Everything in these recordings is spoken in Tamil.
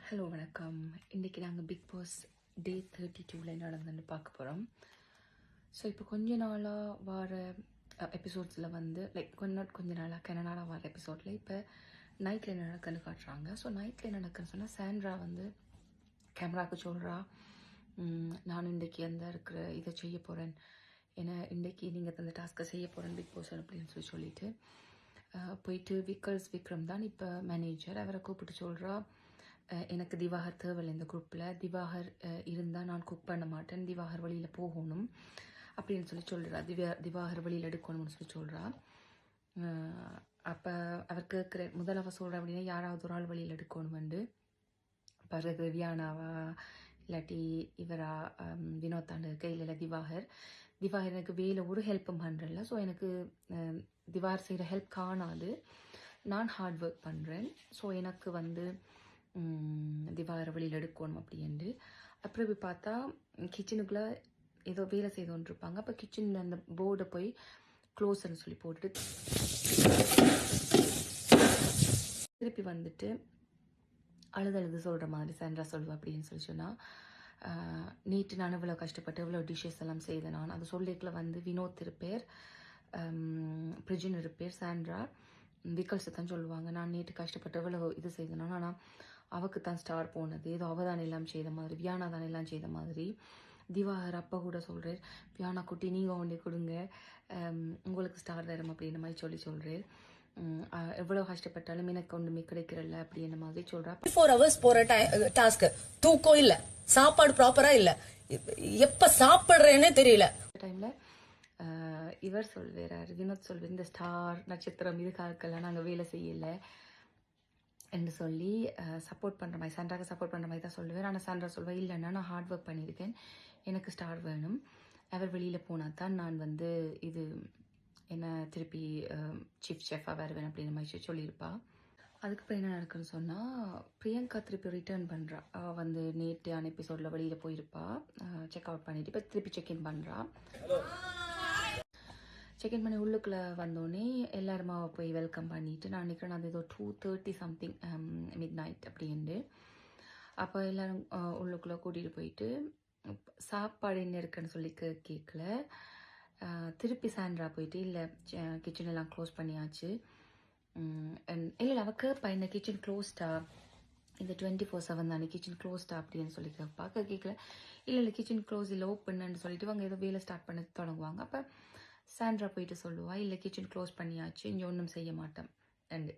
ஹலோ வணக்கம். இன்றைக்கி நாங்கள் பிக் பாஸ் டே 32 நடந்துன்னு பார்க்க போகிறோம். ஸோ இப்போ கொஞ்ச நாளாக வர எபிசோட்ஸில் வந்து கொஞ்ச நாளாக கனடாவில் வர எபிசோடில் இப்போ நைட்டில் என்ன நடக்குன்னு காட்டுறாங்க. ஸோ நைட்டில் என்ன நடக்குன்னு சொன்னால் சாண்ட்ரா வந்து கேமராவுக்கு சொல்கிறா, நான் இன்றைக்கி இருக்கிற இதை செய்ய போகிறேன், ஏன்னா இன்றைக்கி நீங்கள் அந்த டாஸ்க்கை செய்ய போகிறேன் பிக் பாஸ் அப்படின்னு சொல்லிட்டு போயிட்டு விக்ரம் தான் இப்போ மேனேஜர், அவரை கூப்பிட்டு சொல்கிறா, எனக்கு திவாகர் தேவையில்லை இந்த குரூப்பில், திவாகர் இருந்தால் நான் குக் பண்ண மாட்டேன், திவாகர் வழியில் போகணும் அப்படின்னு சொல்கிறா, திவாகர் வழியில் எடுக்கணும்னு சொல்கிறா. அப்போ அவர் கேட்குற அவ சொல்கிறா அப்படின்னா யாராவது ஒரு ஆள் வழியில் எடுக்கணுமெண்டு. பிறகு வியானாவா இல்லாட்டி இவரா வினோத்தாண்டு கையில் இல்லை திவாகர் எனக்கு வேலை ஒரு ஹெல்ப்பும் பண்ணுறல, ஸோ எனக்கு திவாகர் செய்கிற ஹெல்ப் காணாது, நான் ஹார்ட் ஒர்க் பண்ணுறேன், ஸோ எனக்கு வந்து திவாகர வழியில் எடுக்கணும் அப்படின்ட்டு. அப்புறம் போய் பார்த்தா கிச்சனுக்குள்ளே ஏதோ வேலை செய்தோன்னு இருப்பாங்க. அப்போ கிச்சனில் அந்த போர்டை போய் க்ளோஸ்ன்னு சொல்லி போட்டுட்டு திருப்பி வந்துட்டு அழுது சொல்கிற மாதிரி சாண்ட்ரா சொல்லுவேன் அப்படின்னு சொன்னால், நேற்று நான் இவ்வளோ கஷ்டப்பட்டு இவ்வளோ டிஷ்ஷஸ் எல்லாம் செய்தேன், நான் அது சொல்லிக்கல வந்து வினோத் இருப்பேர், பிரிஜின் இருப்பேர், சாண்ட்ரா விக்கல்ஸை தான் சொல்லுவாங்க, நான் நேற்று கஷ்டப்பட்டு இவ்வளோ இது செய்தேன், ஆனால் அவக்கு தான் ஸ்டார் போனது, ஏதோ அவ தான் எல்லாம் செய்த மாதிரி, வியானா தான் எல்லாம் செய்த மாதிரி. திவாகர் அப்பா கூட சொல்கிறார், வியானா குட்டி நீங்கள் ஒன்றே கொடுங்க, உங்களுக்கு ஸ்டார் தரும் அப்படின்ற மாதிரி சொல்கிறேன். எவ்வளோ கஷ்டப்பட்டாலும் எனக்கு ஒன்றுமே கிடைக்கிறல்ல அப்படின்ற மாதிரி சொல்கிறா. 4 hours போகிற டாஸ்க்கு, தூக்கம் இல்லை, சாப்பாடு ப்ராப்பராக இல்லை, எப்போ சாப்பிட்றேன்னே தெரியல. டைமில் இவர் சொல்கிறார், வினோத் சொல்வார், இந்த ஸ்டார் நட்சத்திரம் இதுக்காகலாம் நாங்கள் வேலை செய்யலை என்று சொல்லி சப்போர்ட் பண்ணுற மாதிரி, சாண்ட்ராக்கு சப்போர்ட் பண்ணுற மாதிரி தான் சொல்லுவேன். ஆனால் சாண்ட்ரா சொல்வேன், இல்லைன்னா நான் ஹார்ட் ஒர்க் பண்ணியிருக்கேன், எனக்கு ஸ்டார் வேணும், அவர் வெளியில் போனால் தான் நான் வந்து இது என்ன திருப்பி சீஃப் ஷெஃபாக வருவேன் அப்படின்ற மாதிரி சொல்லியிருப்பா. அதுக்கப்புறம் என்ன நடக்குன்னு சொன்னால், பிரியங்கா திருப்பி ரிட்டர்ன் பண்ணுறா. அவள் வந்து நேற்றான எபிசோடில் வெளியில் போயிருப்பா, செக் அவுட் பண்ணிவிட்டு இப்போ திருப்பி செக்இன் பண்ணுறா. செக்இன் பண்ணி உள்ளுக்குள்ளே வந்தோடனே எல்லாருமா போய் வெல்கம் பண்ணிவிட்டு, நான் நினைக்கிறேன் அது ஏதோ 2:30 சம்திங் மிட் நைட் அப்படின்ட்டு. அப்போ எல்லோரும் உள்ளுக்குள்ளே கூட்டிகிட்டு போயிட்டு சாப்பாடு என்ன இருக்குன்னு சொல்லி கேட்கல. திருப்பி சாண்ட்ரா போயிட்டு, இல்லை கிச்சன் எல்லாம் க்ளோஸ் பண்ணியாச்சு, இல்லை அவள் கேட்பா, இந்த கிச்சன் க்ளோஸ்டா, இந்த 24/7 தானே கிச்சன் க்ளோஸ்டா அப்படின்னு சொல்லி கேட்கல. இல்லை கிச்சன் க்ளோஸ் இல்லை ஓப்பன்னு சொல்லிட்டு அவங்க ஏதோ வேலை ஸ்டார்ட் பண்ண தொடங்குவாங்க. அப்போ சாண்ட்ரா போயிட்டு சொல்லுவா, இல்லை கிச்சன் க்ளோஸ் பண்ணியாச்சு, இங்கே ஒன்றும் செய்ய மாட்டேன் ரெண்டு.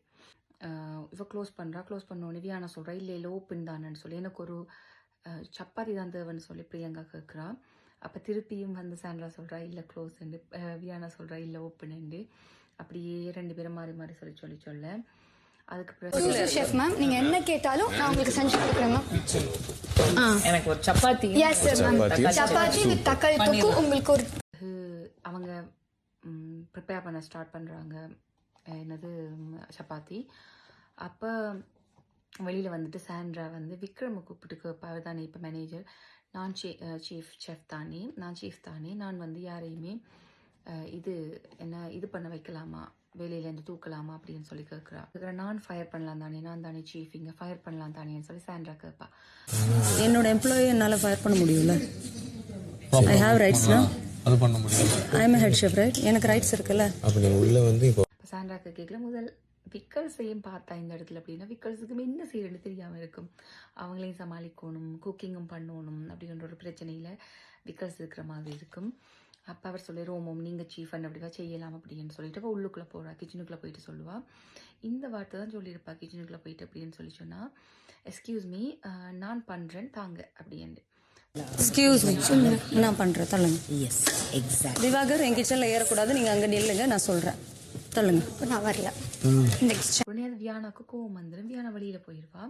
இவ க்ளோஸ் பண்ணோன்னே வியானா சொல்கிறா, இல்லை ஓப்பன் தானேன்னு சொல்லி, எனக்கு ஒரு சப்பாத்தி தான் தேவைன்னு சொல்லி பிரியங்கா கேட்குறா. அப்போ திருப்பியும் வந்து சாண்ட்ரா சொல்கிறா, இல்லை க்ளோஸ்ண்டு, வியானா சொல்கிறா இல்லை ஓப்பனுண்டு. அப்படியே ரெண்டு பேரும் மாறி மாறி சொல்ல அதுக்கு பிறகு ஷெஃப் மேம், நீங்க என்ன கேட்டாலும் நான் உங்களுக்கு செஞ்சு கொடுக்குறேன் மேம். எனக்கு ஒரு chapati, yes ma'am, chapati with தக்காளி தொக்கு உங்களுக்கு ஒரு. அவங்க ப்ரிப்பேர் பண்ண ஸ்டார்ட் பண்ணுறாங்க, என்னது சப்பாத்தி. அப்போ வெளியில் வந்துட்டு சாண்ட்ரா வந்து விக்ரமை கூப்பிட்டு கேட்பார் தானே இப்போ மேனேஜர், நான் சீஃப் ஷெஃப் தானே, நான் வந்து யாரையுமே இது பண்ண வைக்கலாமா, வேலையிலேருந்து தூக்கலாமா அப்படின்னு சொல்லி கேட்குறா. நான் ஃபயர் பண்ணலாம் தானே, நான் தானே சீஃப், இங்கே ஃபயர் பண்ணலாம் தானேன்னு சொல்லி சாண்ட்ரா கேட்பா. என்னோட எம்ப்ளாயி என்னால் ஃபயர் பண்ண முடியும்ல, ஐ ஹாவ் ரைட்ஸ்னா, அது பண்ண முடியாது, I am head chef right, எனக்கு ரைட்ஸ் இருக்குல்ல. அப்போ நீங்கள் உள்ளே வந்து இப்போ சாண்ட்ராக்கு கேட்கல. முதல் விக்கல்ஸையும் பார்த்தா இந்த இடத்துல அப்படின்னா விக்கல்ஸுக்கு என்ன செய்யறது தெரியாமல் இருக்கும், அவங்களையும் சமாளிக்கணும், குக்கிங்கும் பண்ணணும் அப்படின்ற ஒரு பிரச்சனையில் விக்கல்ஸ் இருக்கிற மாதிரி இருக்கும். அப்போ அவர் சொல்லி, ரோமம் நீங்கள் சீஃப் அண்ட் அப்படிவா செய்யலாம் அப்படின்னு சொல்லிட்டு அப்போ உள்ளுக்குள்ளே போகிறா, கிச்சனுக்குள்ளே போயிட்டு சொல்லுவாள். இந்த வார்த்தை தான் சொல்லியிருப்பா கிச்சனுக்குள்ளே போயிட்டு அப்படின்னு சொன்னால், எக்ஸ்கியூஸ் மீ நான் பண்ணுறேன் தாங்க அப்படின்ட்டு. எக்ஸ்கியூஸ் மீ நான் பண்ணுறேன் தள்ளுங்க. S exact. திவாகர் என் கிச்சனில் ஏறக்கூடாது, நீங்கள் அங்கே நில்லுங்க, நான் சொல்கிறேன் தள்ளுங்க. நான் வரல. உடனே அது வியானாக்கு கோவம் வந்துடும். வியானா வெளியில் போயிடுவா.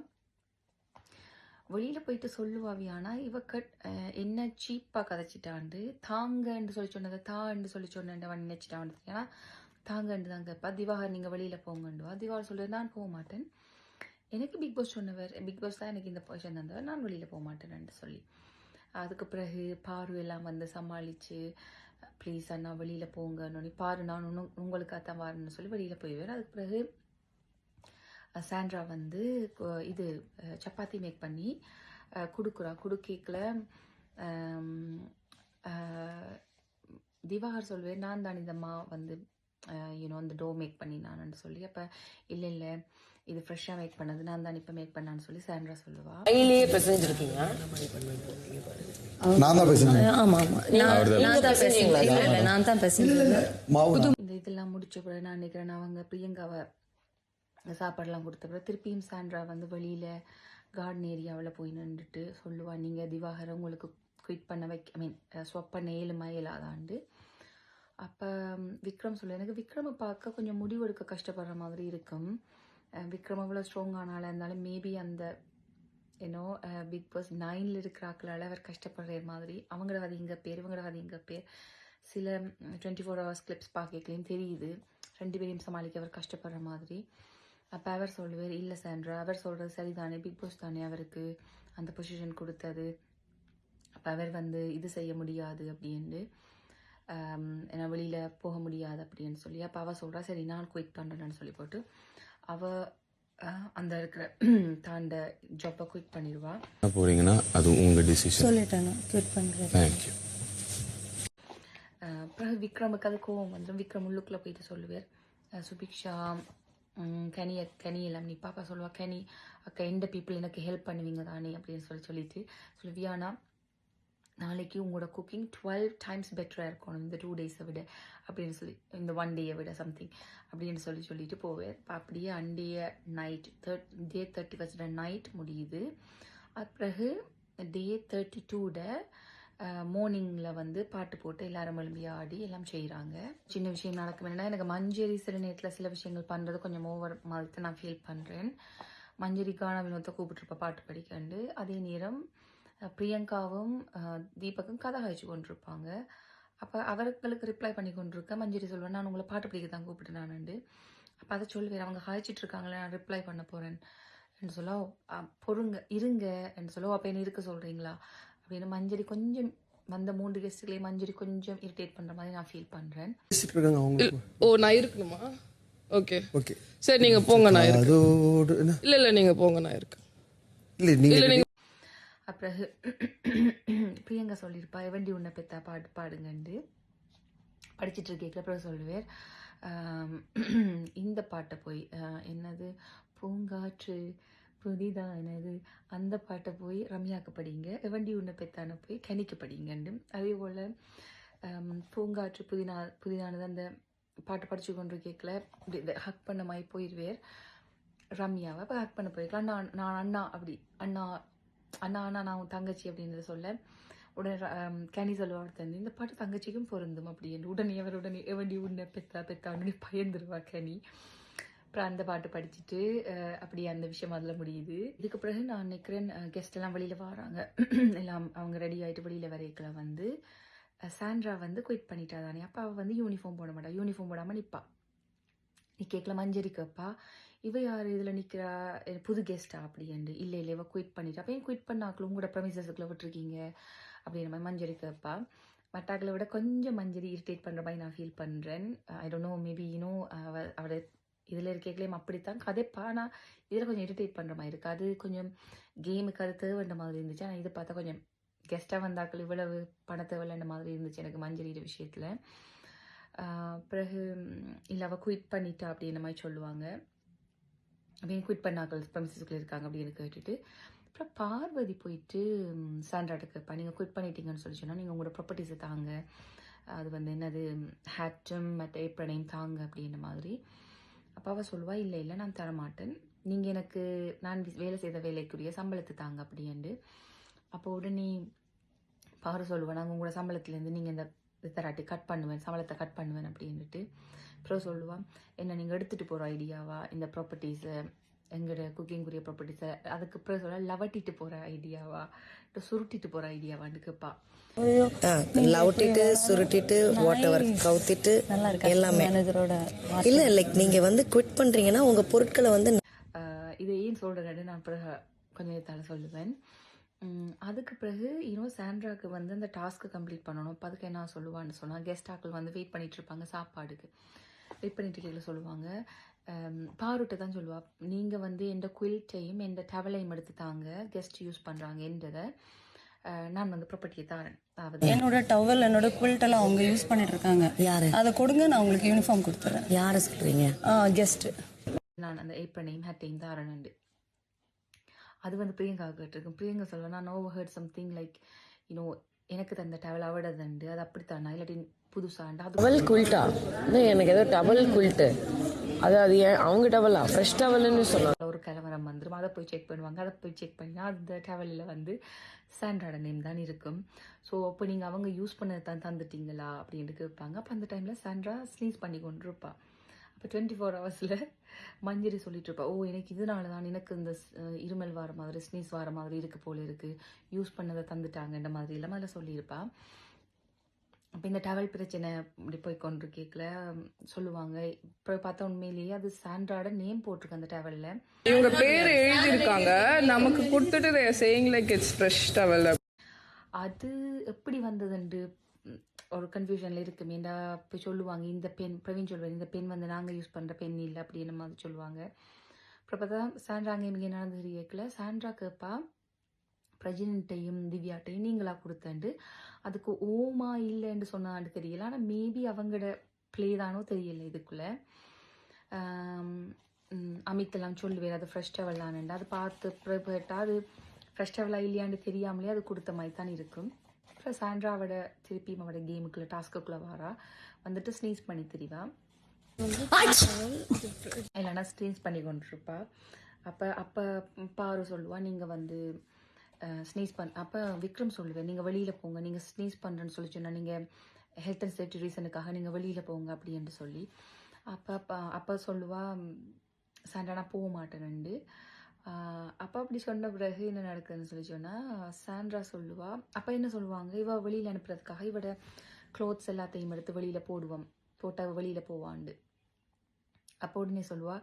வெளியில் போயிட்டு சொல்லுவா வியானா, இவ என்ன சீப்பாக கதைச்சிட்டாண்டு, தாங்கன்னு சொல்லி சொன்னதை தான்னு சொல்லி சொன்னவன் நினைச்சிட்டான். ஏன்னா தாங்கன்னு தான் கேட்பா. திவாகர் நீங்கள் வெளியில் போங்கண்டுவா. திவாகர் சொல்லுவது, நான் போக மாட்டேன், எனக்கு பிக் பாஸ் சொன்னவர், பிக் பாஸ் தான் எனக்கு இந்த பொசிஷன் தந்தவர், நான் வெளியில் போக மாட்டேன்னு சொல்லி. அதுக்கு பிறகு பாரு எல்லாம் வந்து சமாளித்து, ப்ளீஸ் அண்ணா வெளியில் போங்கன்னு பாரு, நான் உங்களுக்காக தான் வரேன்னு சொல்லி வெளியில் போயிடுவேன். அதுக்கு பிறகு சாண்ட்ரா வந்து இது சப்பாத்தி மேக் பண்ணி குடுக்கேக்கில் திவாகர் சொல்வேன் நான் தான் இந்த வந்து அந்த டோ மேக் பண்ணினான்னு சொல்லி. அப்போ இல்லை இது ஃப்ரெஷ்ஷாக மேக் பண்ணது நான் தான் இப்போ மேக் பண்ணான்னு சொல்லி சாண்ட்ரா சொல்லுவா. கையிலேயே பிசைஞ்சிருக்கீங்க? ஆமா நான் தான் பேசுறேன். இந்த இதெல்லாம் முடிச்ச பிறகு நான் நினைக்கிறேன் அவங்க பிரியங்காவை சாப்பாடெல்லாம் கொடுத்த பிறகு திருப்பியும் சாண்ட்ரா வந்து வெளியில் கார்டன் ஏரியாவில் போய் நின்றுட்டு சொல்லுவா, நீங்கள் திவாகரை உங்களுக்கு குயிட் பண்ண ஸ்வப் பண்ண இயலாதாண்டு. அப்போ விக்ரம் சொல்ல, எனக்கு விக்ரமை பார்க்க கொஞ்சம் முடிவெடுக்க கஷ்டப்படுற மாதிரி இருக்கும். விக்ரம் அவ்வளோ ஸ்ட்ராங்கானால இருந்தாலும் மேபி அந்த பிக் பாஸ் 9 இருக்கிறாக்களால் அவர் கஷ்டப்படுற மாதிரி. அவங்களோட அது இங்கே பேர், இவங்களோட அது இங்கே பேர். சில 24 hours கிளிப்ஸ் பார்க்கலையும் தெரியுது 2 பேரையும் சமாளிக்க அவர் கஷ்டப்படுற மாதிரி. அப்போ அவர் சொல்லுவார், இல்லை சாண்ட்ரா அவர் சொல்கிறது சரிதானே, பிக் பாஸ் தானே அவருக்கு அந்த பொசிஷன் கொடுத்தது, அப்போ அவர் வந்து இது செய்ய முடியாது அப்படின்னு, ஏன்னா வெளியில் போக முடியாது அப்படின்னு சொல்லி. அப்போ அவள் சொல்கிறா சரி நான் குயிட் பண்ணுறேன்னு சொல்லி போட்டு அவள் அந்த இருக்கிற தாண்ட ஜாப்பை குயிட் பண்ணிடுவா. போறீங்கன்னா அது உங்கள் டிசிஷன். சொல்லிட்டேன் குயிட் பண்ணுறேன். தேங்க்யூ. அப்புறம் விக்ரமுக்கு அது கோவம் வந்துடும். விக்ரம் உள்ளுக்குள்ளே போயிட்டு சொல்லுவார், சுபிக்ஷா கனி எல்லாம் நீ பாப்பா சொல்லுவா, கனி அக்கா எந்த பீப்புள் எனக்கு ஹெல்ப் பண்ணுவீங்க தானே அப்படின்னு சொல்லிட்டு சொல்லுவியானா நாளைக்கு உங்களோட குக்கிங் 12 times பெட்டராக இருக்கணும் இந்த 2 days விட அப்படின்னு சொல்லி, இந்த 1 day விட சம்திங் அப்படின்னு சொல்லிட்டு போவேன். அப்படியே அண்டைய நைட் டே 31 நைட் முடியுது. அது பிறகு டே 32 மார்னிங்கில் வந்து பாட்டு போட்டு எல்லாரும் எழும்பி ஆடி எல்லாம் செய்கிறாங்க. சின்ன விஷயம் நடக்கும் என்னன்னா, எனக்கு மஞ்சரி சில நேரத்தில் சில விஷயங்கள் பண்ணுறது கொஞ்சம் ஓவர் மாதிரி தான் நான் ஃபீல் பண்ணுறேன். மஞ்சரிக்கான வினோத்தை கூப்பிட்டுருப்பா பாட்டு படிக்கண்டு. அதே நேரம் பிரியங்காவும் தீபக்கும் கதை காய்ச்சி கொண்டிருப்பாங்க. அப்போ அவர்களுக்கு ரிப்ளை பண்ணி கொண்டிருக்க மஞ்சரி சொல்வேன், நான் உங்களை பாட்டு படிக்க தான் கூப்பிட்டு நானுண்டு. அப்போ அதை சொல்லுவேன், அவங்க காய்ச்சிட்டு இருக்காங்களே நான் ரிப்ளை பண்ண போகிறேன் என்று சொல்ல, இருங்க என்று சொல்லுவோம். அப்போ என்ன இருக்க சொல்கிறீங்களா அப்படின்னு மஞ்சரி கொஞ்சம் வந்த 3 கெஸ்ட்லேயே மஞ்சரி கொஞ்சம் இரிட்டேட் பண்ணுற மாதிரி நான் ஃபீல் பண்ணுறேன். ஓ நான் இருக்கணுமா? ஓகே ஓகே சரி நீங்கள் போங்க, நான் இருக்கேன். இல்லை நீங்கள் போங்க, நான் இருக்கேன். இல்லை அப்புறம் பிரியங்கா சொல்லியிருப்பா, எவண்டி உன்னை பெத்தா பாட்டு பாடுங்கண்டு படிச்சுட்டு இருக்கேன். அப்புறம் சொல்லுவேர், இந்த பாட்டை போய் என்னது பூங்காற்று புதிதானது அந்த பாட்டை போய் ரம்யாவுக்கு படிங்க, எவண்டி உன்னை பெத்தான போய் கனிக்கு படிங்கண்டு. அதே போல் பூங்காற்று புதிதானது அந்த பாட்டு படிச்சு கொண்டு கேட்கல ஹக் பண்ண மாதிரி போயிடுவேர் ரம்யாவை. அப்போ ஹக் பண்ண போயிருக்கலாம். நான் அண்ணா அப்படி அண்ணா நான் தங்கச்சி அப்படின்னு சொல்ல, உடனே கனி சொல்லுவா தந்து இந்த பாட்டு தங்கச்சிக்கும் பொருந்தும் அப்படின்னு. உடனே எவண்டி உன்னை பெத்தான்னு பயந்துருவா கனி. அப்புறம் அந்த பாட்டு படிச்சுட்டு அப்படி அந்த விஷயம் அதில் முடியுது. இதுக்கு பிறகு நான் நினைக்கிறேன் கெஸ்ட் எல்லாம் வெளியில் வராங்க. எல்லாம் அவங்க ரெடி ஆகிட்டு வெளியில் வரைக்கல வந்து சாண்ட்ரா வந்து குயிட் பண்ணிட்டா தானே. அப்போ அவள் வந்து யூனிஃபார்ம் போட மாட்டா, யூனிஃபார்ம் போடாமல் நிற்பா. நீ கேட்கல மஞ்சரி கேப்பா, இவ யார் இதில் நிற்கிறா புது கெஸ்ட்டா அப்படின்ட்டு. இல்லை இவ குயிட் பண்ணிட்டா. அப்போ ஏன் குயிட் பண்ணாக்களும் உங்களோட ப்ரமிசஸுக்குள்ளே விட்டுருக்கீங்க அப்படின்ற மாதிரி மஞ்சரி கேட்பா. மட்டாக்களை விட கொஞ்சம் மஞ்சரி இரிட்டேட் பண்ணுற மாதிரி நான் ஃபீல் பண்ணுறேன். ஐ டோன்ட் நோ, மேபி அவளோட இதில் இருக்கேக்கலையும் அப்படித்தான் கதைப்பா. ஆனால் இதில் கொஞ்சம் இரிட்டேட் பண்ணுற மாதிரி இருக்குது. அது கொஞ்சம் கேமுக்கு அது தேவைன்ற மாதிரி இருந்துச்சு. ஆனால் இதை பார்த்தா கொஞ்சம் கெஸ்ட்டாக வந்தாக்கள் இவ்வளவு பண தேவைன்ற மாதிரி இருந்துச்சு எனக்கு மஞ்சரி விஷயத்தில். பிறகு இல்லை அவள் குயிட் பண்ணிட்டா அப்படின்ற மாதிரி சொல்லுவாங்க. அப்படின்னு குயிட் பண்ணாக்கள் ப்ரமிசஸ்குள்ளே இருக்காங்க அப்படின்னு கேட்டுட்டு அப்புறம் பார்வதி போயிட்டு சாண்ட்ராட்ட கேட்பா, நீங்கள் குயிட் பண்ணிட்டீங்கன்னு சொல்லி சொன்னால் நீங்கள் உங்களோட ப்ராப்பர்ட்டிஸை தாங்க, அது வந்து என்னது ஹேட்டும் மற்ற ஏப்ரனையும் தாங்க அப்படின்ற மாதிரி. அப்போ அவள் சொல்லுவா, இல்லை நான் தரமாட்டேன், நீங்கள் எனக்கு நான் வேலை செய்த வேலைக்குரிய சம்பளத்தை தாங்க அப்படின்ட்டு. அப்போ உடனே பாரு சொல்லுவேன், நாங்கள் உங்களோட சம்பளத்துலேருந்து நீங்கள் இந்த தராட்டி சம்பளத்தை கட் பண்ணுவேன் அப்படின்ட்டு. அப்புறம் சொல்லுவான், என்ன நீங்கள் எடுத்துகிட்டு போகிற ஐடியாவா இந்த ப்ராப்பர்ட்டிஸை, எங்களோட குக்கிங்குரிய ப்ராப்பர்ட்டிஸை, அதுக்கப்புறம் சொல்ல லவட்டிட்டு போகிற ஐடியாவா சுருட்டிட்டு போகிற ஐடியாவான்னு கேட்பா. லவட்டிட்டு சுருட்டிட்டு வாட் எவர் கவுத்திட்டு எல்லாமே இல்லை. லைக் நீங்கள் வந்து குவிட் பண்ணுறீங்கன்னா உங்கள் பொருட்களை வந்து இதை ஏன் சொல்கிறேன்னு நான் பிறகு கொஞ்சம் நேரத்தால் சொல்லுவேன். அதுக்கு பிறகு சாண்ட்ராக்கு வந்து அந்த டாஸ்க்கு கம்ப்ளீட் பண்ணணும். இப்போ அதுக்கு என்ன சொல்லுவான்னு சொன்னால், கெஸ்ட் ஆக்கள் வந்து வெயிட் பண்ணிகிட்டு இருப்பாங்க சாப்பாடுக்கு. வெயிட் பண்ணிட்டு கேட்கல சொல்லுவாங்க, பாருட்ட தான் சொல்லுவா, நீங்கள் வந்து எந்த குயில்ட்டையும் எந்த டவலையும் எடுத்து தாங்க, கெஸ்ட் யூஸ் பண்ணுறாங்க என்றதை நான் வந்து ப்ராப்பர்ட்டியை தரேன். அதாவது என்னோட டவல் என்னோட குவில்ட் எல்லாம் அவங்க யூஸ் பண்ணிட்டு இருக்காங்க. யாரு? அதை கொடுங்க, நான் உங்களுக்கு யூனிஃபார்ம் கொடுத்துறேன். யாரை சொல்றீங்க? கெஸ்ட். நான் அந்த ஏப்ரனையும் ஹேட்டையும் தரேன். அது வந்து பிரியங்கா கேட்டிருக்கேன். பிரியங்கா சொல்லுவேன், நான் overheard something like you know எனக்கு தந்த டவல் அவடதுண்டு, அது அப்படித்தானா இல்லாட்டி புதுசாண்டா? அது டவல் குல்ட்டா? எனக்கு ஏதோ டவல் குல்ட்டு, அது ஏன் அவங்க டவலா? ஃப்ரெஷ் டவல்னு சொன்னாங்க. ஒரு கலவரம் வந்துடும், அதை போய் செக் பண்ணுவாங்க. அதை போய் செக் பண்ணி அந்த டவலில் வந்து சாண்ட்ராட நேம் தான் இருக்கும். ஸோ அப்போ நீங்கள் அவங்க யூஸ் பண்ணதை தான் தந்துட்டீங்களா அப்படின்ட்டு கேட்பாங்க. அப்போ அந்த டைமில் சாண்ட்ரா ஸ்னீஸ் பண்ணி கொண்டு இருப்பா. அப்போ 24 ஹவர்ஸில் மஞ்சரி சொல்லிட்டு இருப்பா, ஓ எனக்கு இதனால தான் எனக்கு இந்த இருமல் வர மாதிரி ஸ்னீஸ் வர மாதிரி இருக்குது போல இருக்குது, யூஸ் பண்ணதை தந்துட்டாங்கன்ற மாதிரி எல்லாம் அதில் சொல்லியிருப்பா. அப்போ இந்த டவல் பிரச்சனை இப்படி போய் கொண்டு கேட்கல சொல்லுவாங்க. இப்போ பார்த்தா உண்மையிலேயே அது சாண்ட்ராட நேம் போட்டிருக்கு அந்த டவலில். இவங்க பேர் எழுதியிருக்காங்க, நமக்கு கொடுத்துட்டு saying like it's fresh towel. அது எப்படி வந்ததுண்டு ஒரு கன்ஃபியூஷனில் இருக்குமே. இந்த இப்போ சொல்லுவாங்க, இந்த பென் பிரவீன் சொல்லுவார், இந்த பென் வந்து நாங்கள் யூஸ் பண்ணுற பென் இல்லை அப்படின்னு மாதிரி சொல்லுவாங்க. அப்புறம் பார்த்தா சாண்ட்ரா அங்கே இங்கே நடந்தது கேட்கல. சாண்ட்ரா கேட்பா, பிரஜினட்டையும் திவ்யாட்டையும் நீங்களா கொடுத்தண்டு, அதுக்கு ஓமா இல்லைன்னு சொன்னான்னு தெரியல. ஆனால் மேபி அவங்களோட ப்ளே தானோ தெரியல. இதுக்குள்ளே அமித்தெல்லாம் சொல்லுவேன் அது ஃப்ரெஷ் டவல்லான்னு. அது பார்த்து ப்ரிப்பேர்ட்டாக அது ஃப்ரெஷ் டவலா இல்லையான்னு தெரியாமலே அது கொடுத்த மாதிரி தான் இருக்கும். அப்புறம் சாண்ட்ராவோட திருப்பியும் அவட கேமுக்குள்ளே டாஸ்க்குள்ளே வாரா வந்துட்டு ஸ்னீஸ் பண்ணி தெரிவா, இல்லைன்னா ஸ்னீஸ் பண்ணி கொண்டிருப்பா. அப்போ பாரு சொல்லுவா, நீங்கள் வந்து ஸ்னீஸ் அப்போ விக்ரம் சொல்லுவேன், நீங்கள் வெளியில் போங்க, நீங்கள் ஸ்னீஸ் பண்ணுறேன்னு சொல்லி சொன்னால் நீங்கள் ஹெல்த் அண்ட் சேஃப்டி ரீசனுக்காக நீங்கள் வெளியில் போங்க அப்படின்னு சொல்லி. அப்போ சொல்லுவா சாண்டா நான் போக மாட்டேன்னு. அப்போ அப்படி சொன்ன பிறகு என்ன நடக்குதுன்னு சொல்லி சொன்னால் சாண்ட்ரா சொல்லுவா, அப்போ என்ன சொல்லுவாங்க, இவ வெளியில் அனுப்புறதுக்காக இவட க்ளோத்ஸ் எல்லாத்தையும் எடுத்து வெளியில் போட்டால் வெளியில் போவாண்டு. அப்போ உடனே சொல்லுவா,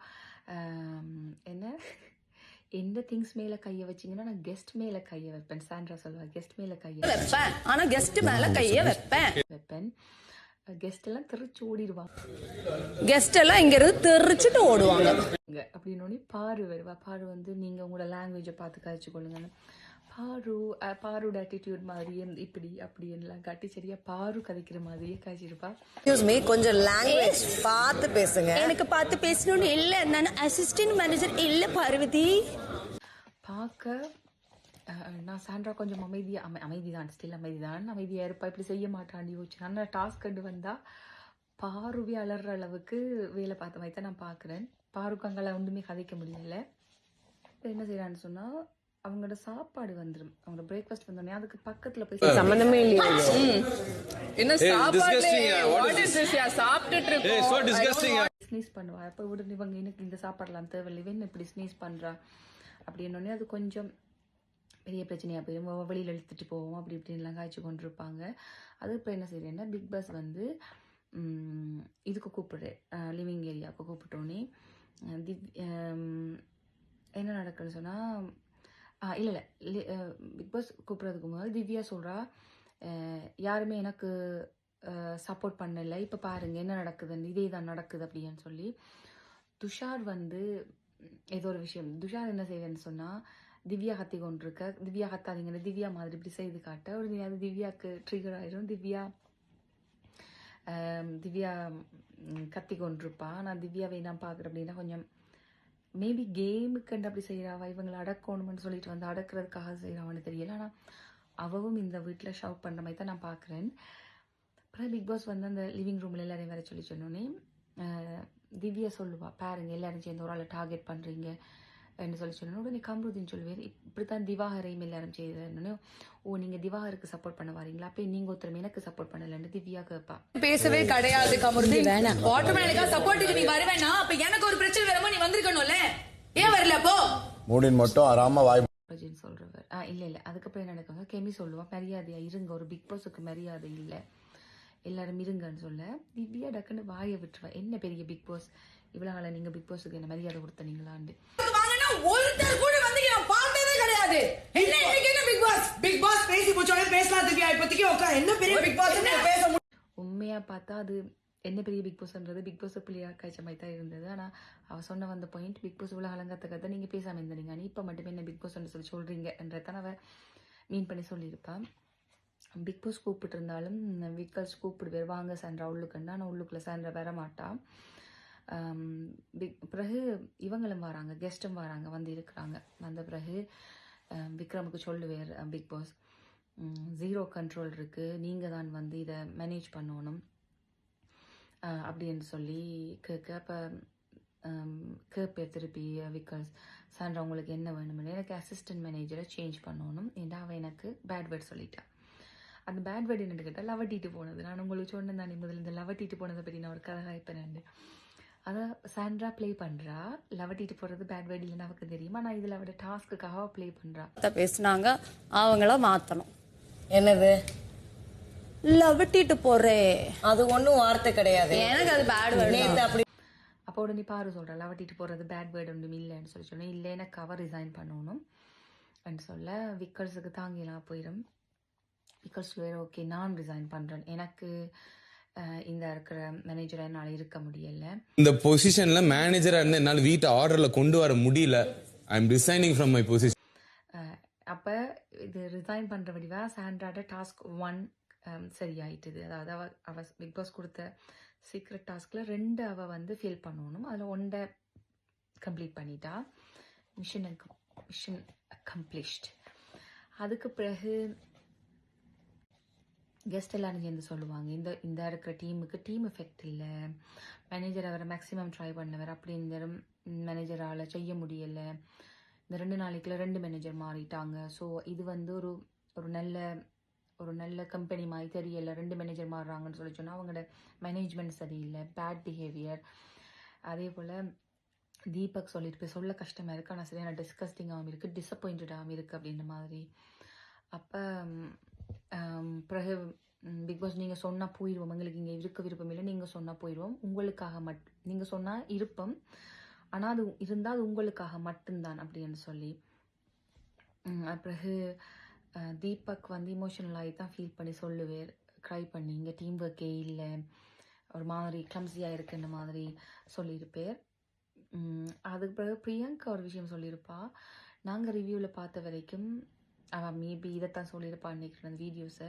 எந்த திங்ஸ் மேலே கையை வச்சிங்கன்னா நான் கெஸ்ட் மேலே கையை வைப்பேன். சாண்ட்ரா சொல்லுவா, கெஸ்ட் மேலே கையை வைப்பேன், ஆனால் கெஸ்ட் மேலே கையை வைப்பேன். கெஸ்ட் எல்லாம் தெரிச்சு ஓடிடுவாங்க, கெஸ்ட் எல்லாம் இங்கிருந்து தெரிச்சுட்டு ஓடுவாங்க அப்படின்னு பாரு வருவா. பாரு வந்து நீங்கள் உங்களோட லாங்குவேஜை பார்த்து கழிச்சு கொள்ளுங்க. பாரோட ஆட்டிடியூட் மாதிரியே இப்படி அப்படி எல்லாம் காட்டி சரியா பாரு கதைக்கிற மாதிரியே காய்ச்சிருப்பா. கொஞ்சம் லாங்குவேஜ் பார்த்து பேசுங்க. எனக்கு பார்த்து பேசணும்னு இல்லை, நான் அசிஸ்டன்ட் மேனேஜர் இல்லை பார்வதி. பார்க்க நான் சாண்ட்ரா கொஞ்சம் அமைதிதான், ஸ்டில் அமைதியாக இருப்பா. இப்படி செய்ய மாட்டாண்டி யோசிச்சு நான் டாஸ்க் கண்டு வந்தால் பாருவி அலற அளவுக்கு வேலை பார்த்த மாதிரி தான் நான் பார்க்குறேன். பாருக்கு அங்கெல்லாம் ஒன்றுமே கதைக்க முடியல. இப்போ என்ன செய்யறான்னு சொன்னால் அவங்களோட சாப்பாடு வந்துடும், அவங்களோட பிரேக்ஃபாஸ்ட் வந்தோடனே அதுக்கு பக்கத்தில் போய் சம்பந்தமே இல்லையா? என்ன சாப்பிட்டுட்டு ஸ்னீஸ் பண்ணுவா. அப்போ உடனே இவங்க எனக்கு இந்த சாப்பாடெல்லாம் தேவையில்லை, இவன் இப்படி ஸ்னீஸ் பண்ணுறா அப்படின்னோடனே அது கொஞ்சம் பெரிய பிரச்சனையாக போயிடும். வெளியில் இழுத்துட்டு போவோம் அப்படி இப்படின்லாம் காய்ச்சி கொண்டிருப்பாங்க. அது இப்போ என்ன செய்யறேன்னா பிக் பாஸ் வந்து இதுக்கு கூப்பிடுறேன், லிவிங் ஏரியாவுக்கு கூப்பிட்டோன்னே என்ன நடக்குதுன்னு சொன்னால் இல்லை பிக் பாஸ் கூப்பிட்றதுக்கு முதல் திவ்யா சொல்கிறா, யாருமே எனக்கு சப்போர்ட் பண்ணலை, இப்போ பாருங்கள் என்ன நடக்குதுன்னு, இதே தான் நடக்குது அப்படின்னு சொல்லி. துஷார் வந்து ஏதோ ஒரு விஷயம், துஷார் என்ன செய்வேன்னு சொன்னால் திவ்யா கத்தி கொண்டிருக்க, திவ்யா கத்தாதீங்கன்னு திவ்யா மாதிரி இப்படி செய்து காட்ட ஒரு அது திவ்யாவுக்கு ட்ரிகர் ஆயிரும். திவ்யா கத்தி கொண்டிருப்பா. நான் திவ்யாவை நான் பார்க்குறேன் அப்படின்னா கொஞ்சம் மேபி கேமுக்குண்டு அப்படி செய்கிறாவா, இவங்களை அடக்கணும்னு சொல்லிட்டு வந்து அடக்கிறதுக்காக செய்கிறாவான்னு தெரியல. ஆனால் அவவும் இந்த வீட்டில் ஷவுட் பண்ணுற மாதிரி தான் நான் பார்க்குறேன். அப்புறம் பிக் பாஸ் வந்து அந்த லிவிங் ரூமில் எல்லாரையும் வர சொல்லி சொன்னோன்னே திவ்யா சொல்லுவா, பாருங்க எல்லாரும் சேர்ந்து ஒரு ஆளை டார்கெட் பண்ணுறீங்க என்று சொல்லி சொன்னோம். உடனே கம்ருதீன் சொல்லுவேன், இப்படித்தான் திவாகரையும் எல்லாரும் செய்தோன்னே, ஓ நீங்கள் திவாகருக்கு சப்போர்ட் பண்ண வரீங்களா, அப்போ நீங்கள் ஒருத்தர் எனக்கு சப்போர்ட் பண்ணலன்னு திவ்யா கேட்பா. பேசவே கிடையாது கமருதீன், ஆட்டோமேட்டிக்கா சப்போர்ட்டுக்கு நீ வருவேனா, அப்ப எனக்கு ஒரு பிரச்சனை வரும்போது நீ வந்திருக்கணும்ல, ஏன் வரல? போ மூடின் மட்டும் ஆறாம வாய் சொல்றவர் இல்லை அதுக்கப்புறம் என்ன நடக்குங்க, கெமி சொல்லுவா, மரியாதையா இருங்க, ஒரு பிக் பாஸுக்கு மரியாதை இல்லை, எல்லாரும் இருங்கன்னு சொல்ல திவ்யா டக்குன்னு வாயை விட்டுருவா, என்ன பெரிய பிக் பாஸ், இவ்வளோ நாள நீங்க பிக் பாஸுக்கு என்ன மரியாதை கொடுத்தீங்களான்னு. ஒருத்தர் கூட வந்து நான் பார்த்ததே கிடையாது. என்ன இன்னைக்கு என்ன பிக் பாஸ் பேசி போச்சோட பேசலாம் திவ்யா, இப்போதைக்கு உட்கார், என்ன பெரிய பிக் பாஸ் பேச. உண்மையா பார்த்தா அது என்ன பெரிய பிக் பாஸ்ன்றது பிக் பாஸ் பிள்ளையா காய்ச்ச மாதிரி தான் இருந்தது. ஆனால் அவள் சொன்ன வந்த பாயிண்ட் பிக் பாஸ் உள்ள அலங்காரத்துக்கு நீங்கள் பேசாமல் இருந்தீங்க, நீ இப்போ மட்டுமே என்ன பிக் பாஸ்ன்னு சொல்லி சொல்கிறீங்கன்றதான் அவள் மீன் பண்ணி சொல்லியிருப்பான். பிக் பாஸ் கூப்பிட்டு இருந்தாலும் விக்கல்ஸ் கூப்பிடுவேர் வாங்க சாண்ட்ரா உள்ளுக்குன்னா, ஆனால் உள்ளுக்குள்ளே சாண்ட்ரா வர மாட்டான். பிறகு இவங்களும் வராங்க, கெஸ்ட்டும் வராங்க, வந்து இருக்கிறாங்க. வந்த பிறகு விக்ரமுக்கு சொல்லுவேர் பிக் பாஸ் 0 கண்ட்ரோல் இருக்குது, நீங்கள் தான் வந்து இதை மேனேஜ் பண்ணணும் அப்படின்னு சொல்லி கேட்க. அப்போ கேட்பேர் திருப்பி விக்கல்ஸ் சாண்ட்ரா உங்களுக்கு என்ன வேணும்னு, எனக்கு அசிஸ்டன்ட் மேனேஜரை சேஞ்ச் பண்ணணும் ஏன்னா அவன் எனக்கு பேட் வேர்ட் சொல்லிட்டான். அந்த பேட் வேர்டு என்னென்னு கேட்டால் லவட்டிட்டு போனது. நான் உங்களுக்கு சொன்னேன் தானே முதல்ல இந்த லவட்டிட்டு போனதை பற்றி நான் ஒரு கதை காய்ப்பேன். அதை சாண்ட்ரா ப்ளே பண்ணுறா, லவட்டிட்டு போகிறது பேட் வேர்டு இல்லைன்னு அவருக்கு தெரியுமா, நான் இதில் அவட டாஸ்க்குக்காக ப்ளே பண்ணுறா. பேசினாங்க அவங்கள மாற்றணும். என்னது லவட்டிட்டு போறேன், அது ஒன்றும் வார்த்தை கிடையாது. எனக்கு அது பேட் வேர்டு. அப்படி அப்போ உடனே பாரு சொல்கிறா லவட்டிட்டு போகிறது பேட் வேர்டு ஒன்றும் இல்லைன்னு சொல்லி சொன்னேன். இல்லை எனக்கு கவர் ரிசைன் பண்ணணும் அப்படின்னு சொல்ல விக்கல்ஸுக்கு தாங்கிலாம் போயிடும். விக்கல்ஸ் வேறு ஓகே நான் ரிசைன் பண்ணுறேன், எனக்கு இந்த இருக்கிற மேனேஜரை என்னால் இருக்க முடியலை, இந்த பொசிஷன்ல மேனேஜரா இருந்து என்னால் வீட்டை ஆர்டர்ல கொண்டு வர முடியல, I am resigning from my position. அப்போ இது ரிசைன் பண்ணுற வடிவா சாண்ட்ராட டாஸ்க் 1 சரியாயிட்டுது. அதாவது அவ பிக் பாஸ் கொடுத்த சீக்ரெட் டாஸ்கில் 2 அவள் வந்து ஃபில் பண்ணணும், அதில் 1 கம்ப்ளீட் பண்ணிட்டா. Mission accomplished. அதுக்கு பிறகு கெஸ்ட் எல்லாரும் சேர்ந்து சொல்லுவாங்க இந்த இருக்கிற டீமுக்கு டீம் எஃபெக்ட் இல்லை, மேனேஜர் அவரை மேக்ஸிமம் ட்ரை பண்ணவர், அப்படி இந்த மேனேஜரால் செய்ய முடியலை, இந்த 2 நாளைக்குள்ள 2 மேனேஜர் மாறிட்டாங்க. ஸோ இது வந்து ஒரு நல்ல கம்பெனி மாதிரி தெரியலை, 2 மேனேஜர் மாறுறாங்கன்னு சொல்லி சொன்னால் அவங்களோட மேனேஜ்மெண்ட் சரியில்லை, பேட் பிஹேவியர். அதே போல் தீபக் சொல்லிட்டு போய் சொல்ல கஷ்டமாக இருக்குது, ஆனால் சரியான டிஸ்கஸ்டிங்காகவும் இருக்குது, டிசப்பாயிண்டடாகவும் இருக்குது அப்படின்ற மாதிரி. அப்போ பிறகு பிக் பாஸ் நீங்கள் சொன்னால் போயிடுவோம், எங்களுக்கு இங்கே இருக்க விருப்பம் இல்லை, நீங்கள் சொன்னால் போயிடுவோம், உங்களுக்காக நீங்கள் சொன்னால் இருப்போம், ஆனால் அது இருந்தால் அது உங்களுக்காக மட்டும்தான் அப்படின்னு சொல்லி. பிறகு தீபக் வந்து இமோஷனல் ஆகி தான் ஃபீல் பண்ணி சொல்லுவேர், க்ரை பண்ணி இங்கே டீம் ஒர்க்கே இல்லை, ஒரு மாதிரி கிளம்ஸியாக இருக்குன்ற மாதிரி சொல்லியிருப்பேர். அதுக்கு பிறகு பிரியங்கா ஒரு விஷயம் சொல்லியிருப்பா, நாங்கள் ரிவ்யூவில் பார்த்த வரைக்கும் அவள் மேபி இதைத்தான் சொல்லியிருப்பான்னு நினைக்கிறேன். அந்த வீடியோஸை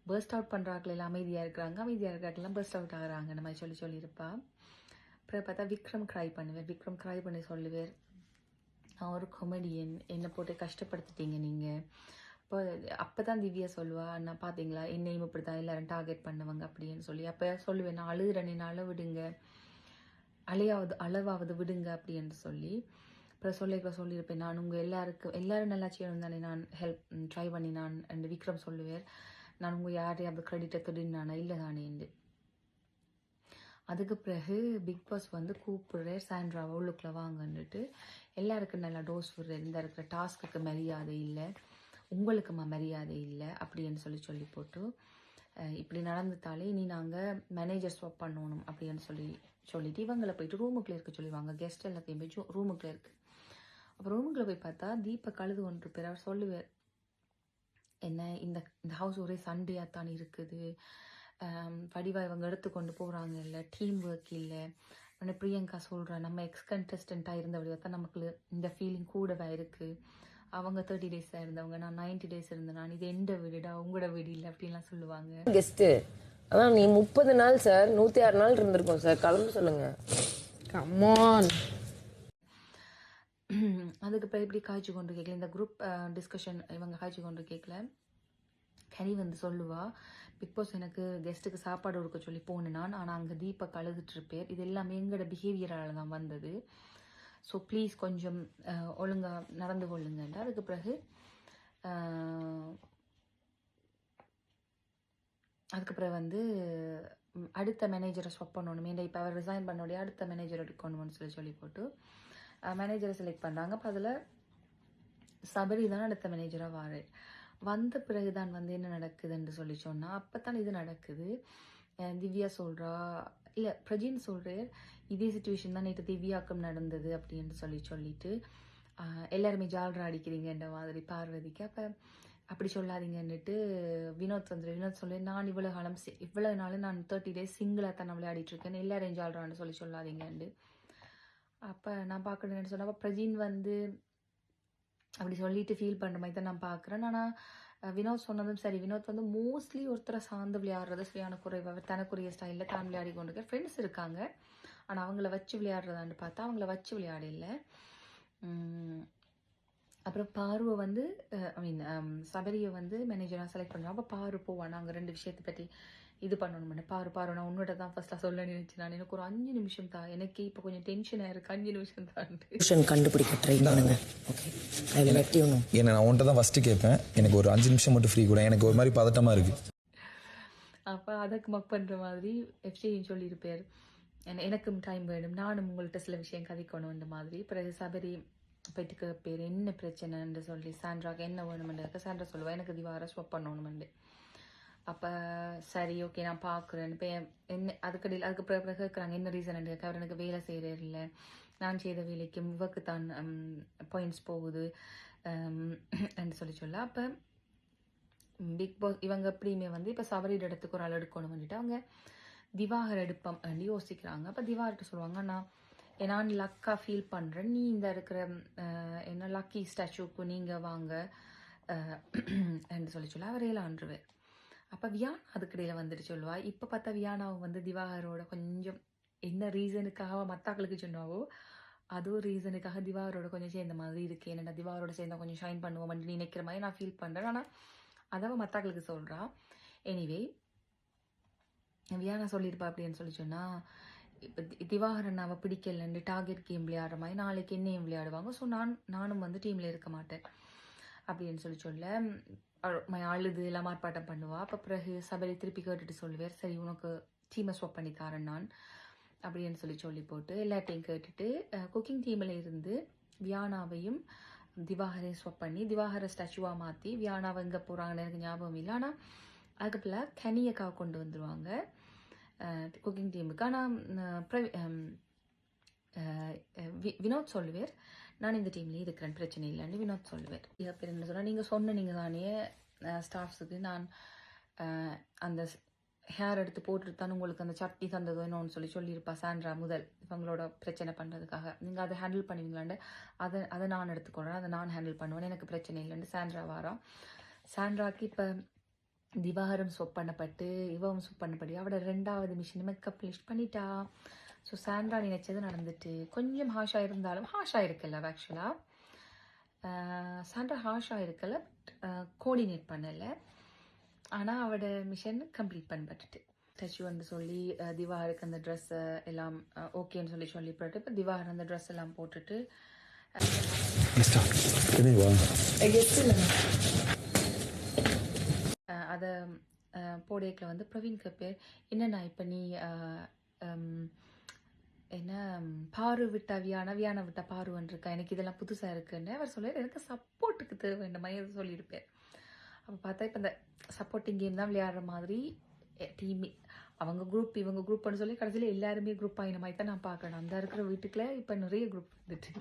பர்ஸ்ட் அவுட் பண்ணுறாக்கள் எல்லாம் அமைதியாக இருக்கிறாங்கலாம் பர்ஸ்ட் அவுட் ஆகுறாங்க அந்த மாதிரி சொல்லியிருப்பா. அப்புறம் பார்த்தா விக்ரம் க்ரை பண்ணி சொல்லுவேர், நான் ஒரு கொமெடியன், என்னை போட்டு கஷ்டப்படுத்திட்டீங்க நீங்கள். அப்போ தான் திவ்யா சொல்லுவா, நான் பார்த்தீங்களா என்னையும் இப்படி தான் எல்லோரும் டார்கெட் பண்ணுவாங்க அப்படின்னு சொல்லி. அப்போ சொல்லுவேன் நான் அழுகிறேன், என்ன அளவிடுங்க, அளவாவது விடுங்க அப்படின்னு சொல்லி. அப்புறம் சொல்லியிருப்பேன், நான் உங்கள் எல்லோரும் நல்லா செய்யணும் தானே நான் ட்ரை பண்ணி நான் அண்ட் விக்ரம் சொல்லுவேர், நான் உங்கள் யாரையாவது கிரெடிட்டை திடீர்னு இல்லை தானேண்டு. அதுக்கு பிறகு பிக் பாஸ் வந்து கூப்பிடுறார் சாண்ட்ராவை உள்ளுக்குள்ளே வாங்கன்னுட்டு, எல்லாருக்கும் நல்லா டோஸ் விடுறார், இந்த இருக்கிற டாஸ்க்கு மரியாதை இல்லை, உங்களுக்கு மரியாதை இல்லை அப்படின்னு சொல்லி போட்டு இப்படி நடந்துட்டாலே நீ நாங்கள் மேனேஜர் ஸ்வாப் பண்ணணும் அப்படின்னு சொல்லிட்டு இவங்களை போயிட்டு ரூமுக்குள்ளே இருக்க சொல்லிடுவாங்க. கெஸ்ட் எல்லாத்தையும் போய் ரூமுக்குள்ளே இருக்கு. அப்போ ரூமுக்குள்ளே போய் பார்த்தா தீபக் அழுது கொண்டு பேர். அவர் சொல்லுவார், என்ன இந்த ஹவுஸ் ஒரே சண்டையாக தான் இருக்குது, வடிவா இவங்க எடுத்துக்கொண்டு போகிறாங்க, இல்லை டீம் ஒர்க் இல்லை. உடனே பிரியங்கா சொல்கிறேன், நம்ம எக்ஸ் கண்டஸ்டண்ட்டாக இருந்த வடிவா தான் நமக்கு இந்த ஃபீலிங் கூடவா இருக்குது, அவங்க 30 டேஸாக இருந்தவங்க, நான் 90 டேஸ் இருந்தேன், நான் இது எந்த வீடுடா உங்களோட வீடு இல்லை அப்படின்லாம் சொல்லுவாங்க. கெஸ்ட்டு அதான் நீ 30 நாள் சார் 106 நாள் இருந்திருக்கோம் சார், கிளம்ப சொல்லுங்க. கம்மான். அதுக்கு இப்போ எப்படி காய்ச்சி கொண்டு கேட்கல, இந்த குரூப் டிஸ்கஷன் இவங்க காய்ச்சி கொண்டு கேட்கல. கனி வந்து சொல்லுவா, பிக் பாஸ் எனக்கு கெஸ்ட்டுக்கு சாப்பாடு கொடுக்க சொல்லி போனேன் நான், ஆனால் அங்கே தீபக் அழுதுட்டுருப்பேர், இது எல்லாமே எங்களோட பிஹேவியரால் தான் வந்தது, ஸோ ப்ளீஸ் கொஞ்சம் ஒழுங்காக நடந்து கொள்ளுங்கன்ட்டு. அதுக்கு பிறகு வந்து அடுத்த மேனேஜரை ஸ்வாப் பண்ணணும், ஏன்னா இப்போ அவர் ரிசைன் பண்ணோடைய அடுத்த மேனேஜர் எடுக்கணும்னு சொல்லி போட்டு மேனேஜரை செலக்ட் பண்ணுறாங்க. அப்போ அதில் சபரி தான் அடுத்த மேனேஜராக வந்த பிறகு தான் வந்து என்ன நடக்குதுன்னு சொல்லி சொன்னால் அப்போ தான் இது நடக்குது. திவ்யா சொல்கிறா, இல்லை பிரஜின் சொல்கிறார், இதே சுச்சுவேஷன் தான் நேற்று திவ்யாக்கம் நடந்தது அப்படின்னு சொல்லிட்டு எல்லாருமே ஜால்ரா அடிக்கிறீங்கன்ற மாதிரி பார்வதிக்கு. அப்போ அப்படி சொல்லாதீங்கன்னுட்டு வினோத் வினோத் சொல்லி நான் இவ்வளோ நாள் நான் 30 days சிங்கிளாக தான் விளையாடிட்டு இருக்கேன், எல்லா ரேஞ்ச் ஆள்றான்னு சொல்லாதீங்கன்னு. அப்போ நான் பார்க்கணுன்னு சொன்னால் அப்போ பிரஜின் வந்து அப்படி சொல்லிட்டு ஃபீல் பண்ணுற மாதிரி தான் நான் பார்க்குறேன். ஆனால் வினோத் சொன்னதும் சரி, வினோத் வந்து மோஸ்ட்லி ஒருத்தரை சார்ந்து விளையாடுறது சரியான குறைவாக தனக்குரிய ஸ்டைலில் தான் விளையாடி கொண்டு இருக்க ஃப்ரெண்ட்ஸ் இருக்காங்க. ஆனால் அவங்கள வச்சு விளையாடுறதான்னு பார்த்தா அவங்கள வச்சு விளையாடல. அப்புறம் பாருவை வந்து சபரியை வந்து மேனேஜராக செலக்ட் பண்ணுறோம். அப்போ பாரு போவான். நாங்கள் 2 விஷயத்தை பற்றி இது பண்ணணும். பாரு நான் உன்னோட தான் ஃபர்ஸ்ட்டாக சொல்ல நினைச்சேன். நான் எனக்கு ஒரு 5 நிமிஷம் தான், எனக்கு இப்போ கொஞ்சம் டென்ஷனாக இருக்குது, 5 நிமிஷம் தான் கண்டுபிடிக்க ட்ரை பண்ணுங்க. ஓகே, என்ன நான் உன்ட்ட தான் ஃபஸ்ட்டு கேட்பேன், எனக்கு ஒரு 5 நிமிஷம் மட்டும் ஃப்ரீ கூட, எனக்கு ஒரு மாதிரி பதட்டமாக இருக்குது. அப்போ அதுக்கு மக் பண்ணுற மாதிரி எஃப்சின்னு சொல்லியிருப்பார், எனக்கும் டைம் வேணும், நானும் உங்கள்கிட்ட சில விஷயம் கதைக்கணும் இந்த மாதிரி. பிறகு சபரி போயிட்டு பேர் என்ன பிரச்சனைன்னு சொல்லி சாண்ட்ராக்கு என்ன வேணுமெண்டு சாண்ட்ரா சொல்லுவேன், எனக்கு திவாரை ஸ்வாப் பண்ணணுமெண்டு. அப்போ சரி ஓகே நான் பார்க்குறேன். இப்போ என்ன அதுக்கு பிறகு கேட்குறாங்க என்ன ரீசன் கேட்க, அவர் எனக்கு வேலை செய்கிறது இல்லை, நான் செய்த வேலைக்கும் இவருக்கு தான் பாயிண்ட்ஸ் போகுது என்று சொல்ல. அப்போ பிக் பாஸ் இவங்க எப்படியுமே வந்து இப்போ சபரியோட இடத்துக்கு ஒரு ஆள் எடுக்கணும் வந்துட்டு அவங்க திவாகர் எடுப்போம் அப்படின்னு யோசிக்கிறாங்க. அப்போ திவாகர்கிட்ட சொல்லுவாங்க, நான் லக்காக ஃபீல் பண்ணுறேன், நீ இந்த இருக்கிற என்ன லக்கி ஸ்டாச்சுக்கு நீங்கள் வாங்க என்று சொல்ல அவர் ஏலாண்டுருவார். அப்போ வியானா அதுக்கிடையில் வந்துட்டு சொல்லுவா. இப்போ பார்த்தா வியானாவை வந்து திவாகரோட கொஞ்சம் என்ன ரீசனுக்காக மத்தாக்களுக்கு சொன்னாவோ அது ஒரு ரீசனுக்காக திவாகரோட கொஞ்சம் சேர்ந்த மாதிரி இருக்கு. என்னென்ன திவாகரோட சேர்ந்தா கொஞ்சம் ஷைன் பண்ணுவோம் அப்படின்னு நினைக்கிற மாதிரி நான் ஃபீல் பண்ணுறேன். ஆனால் அதாவது மத்தாக்களுக்கு சொல்கிறா. எனிவே வியானா சொல்லியிருப்பா அப்படின்னு சொன்னால் இப்போ திவாகரன் அவள் பிடிக்கலன்னு டார்கெட் கேம் விளையாடுற மாதிரி நாளைக்கு என்னையும் விளையாடுவாங்க. ஸோ நானும் வந்து டீமில் இருக்க மாட்டேன் அப்படின்னு சொல்ல அழுது எல்லாம் ஆர்ப்பாட்டம் பண்ணுவா. அப்போ பிறகு சபரி திருப்பி கேட்டுட்டு சொல்லுவார், சரி உனக்கு டீமை ஸ்வாப் பண்ணி தரேன் நான் அப்படின்னு சொல்லி போட்டு எல்லாத்தையும் கேட்டுட்டு குக்கிங் டீமில் இருந்து வியானாவையும் திவாகரையும் ஸ்வாப் பண்ணி திவாகரை ஸ்டாச்சுவாக மாற்றி வியானாவை எங்கே போகிறாங்கன்னு எனக்கு ஞாபகம் இல்லை. ஆனால் அதுக்குள்ள கனியக்காவை கொண்டு வந்துடுவாங்க குக்கிங் டீமுக்கு. ஆனால் வினோத் சொல்லுவார், நான் இந்த டீம்லேயே இருக்கிறேன் பிரச்சனை இல்லைன்னு வினோத் சொல்லுவார். பேர் என்ன சொன்னால் நீங்கள் சொன்னீங்க தானே ஸ்டாஃப்ஸுக்கு நான் அந்த ஹேர் எடுத்து போட்டுட்டு தான் உங்களுக்கு அந்த சட்னி தந்தது என்னன்னு சொல்லியிருப்பா சாண்ட்ரா முதல் இவங்களோட பிரச்சனை பண்ணுறதுக்காக. நீங்கள் அதை ஹேண்டில் பண்ணுவீங்களாண்டு அதை நான் எடுத்துக்கொள்கிறேன், அதை நான் ஹேண்டில் பண்ணுவேன், எனக்கு பிரச்சனை இல்லைன்னு சாண்ட்ரா வாராம். சாண்ட்ராக்கு இப்போ திவாகரன் ஸ்வாப் பண்ணப்பட்டு இவன் ஸ்வாப் பண்ணப்பட்டு அவட 2வது மிஷின் மேக்கப் லிஸ்ட் பண்ணிட்டா. ஸோ சாண்ட்ரா நினைச்சது நடந்துட்டு கொஞ்சம் ஹாஷாக இருந்தாலும் ஹாஷாக இருக்கல. ஆக்சுவலாக சாண்ட்ரா ஹாஷாக இருக்கல, கோஆர்டினேட் பண்ணலை. ஆனால் அவட மிஷன் கம்ப்ளீட் பண்ணப்பட்டுட்டு டச்சு வந்து சொல்லி திவாகருக்கு அந்த ட்ரெஸ்ஸை எல்லாம் ஓகேன்னு சொல்லி போட்டு இப்போ திவாகர் அந்த ட்ரெஸ் எல்லாம் போட்டுட்டு அதை போடேக்கில் வந்து பிரவீன் கபேர் என்னண்ணா இப்போ நீ என்ன பாரு விட்டா வியானா விட்டா பாருவன் இருக்கா, எனக்கு இதெல்லாம் புதுசாக இருக்குன்னு அவர் சொல்லிடு, எனக்கு சப்போர்ட்டுக்கு தேவை இந்த மாதிரி சொல்லியிருப்பேன். அப்போ பார்த்தா இப்போ இந்த சப்போர்ட்டிங் கேம் தான் விளையாடுற மாதிரி டீம் அவங்க குரூப் இவங்க குரூப்னு சொல்லி கடைசியில் எல்லாருமே குரூப் ஆகின மாதிரி தான் நான் பார்க்கணும். அந்த இருக்கிற வீட்டுக்குள்ளே இப்போ நிறைய குரூப் வந்துட்டு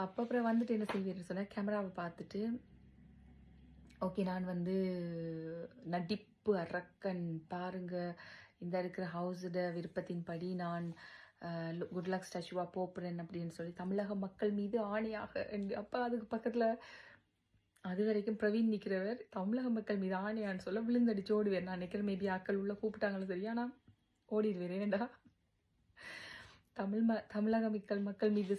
அப்புறம் வந்துட்டு என்ன செய்வேன்னு சொன்னால் கேமராவை பார்த்துட்டு ஓகே நான் வந்து நடிப்பு அரக்கன் பாருங்க இந்த இருக்கிற ஹவுஸோட விருப்பத்தின்படி நான் குட் லக் ஸ்டாச்சுவாக போப்புறேன் அப்படின்னு சொல்லி தமிழக மக்கள் மீது ஆணையாக. அப்போ அதுக்கு பக்கத்தில் அது வரைக்கும் பிரவீன் நிற்கிறவர் தமிழக மக்கள் மீது ஆணையான்னு சொல்ல விழுந்தடிச்சு ஓடுவேன். நான் நினைக்கிறேன் மேபி ஆக்கள் உள்ள கூப்பிட்டாங்களும் சரி, ஆனால் ஓடிடுவேன். ஏன்டா தமிழக மக்கள் மீது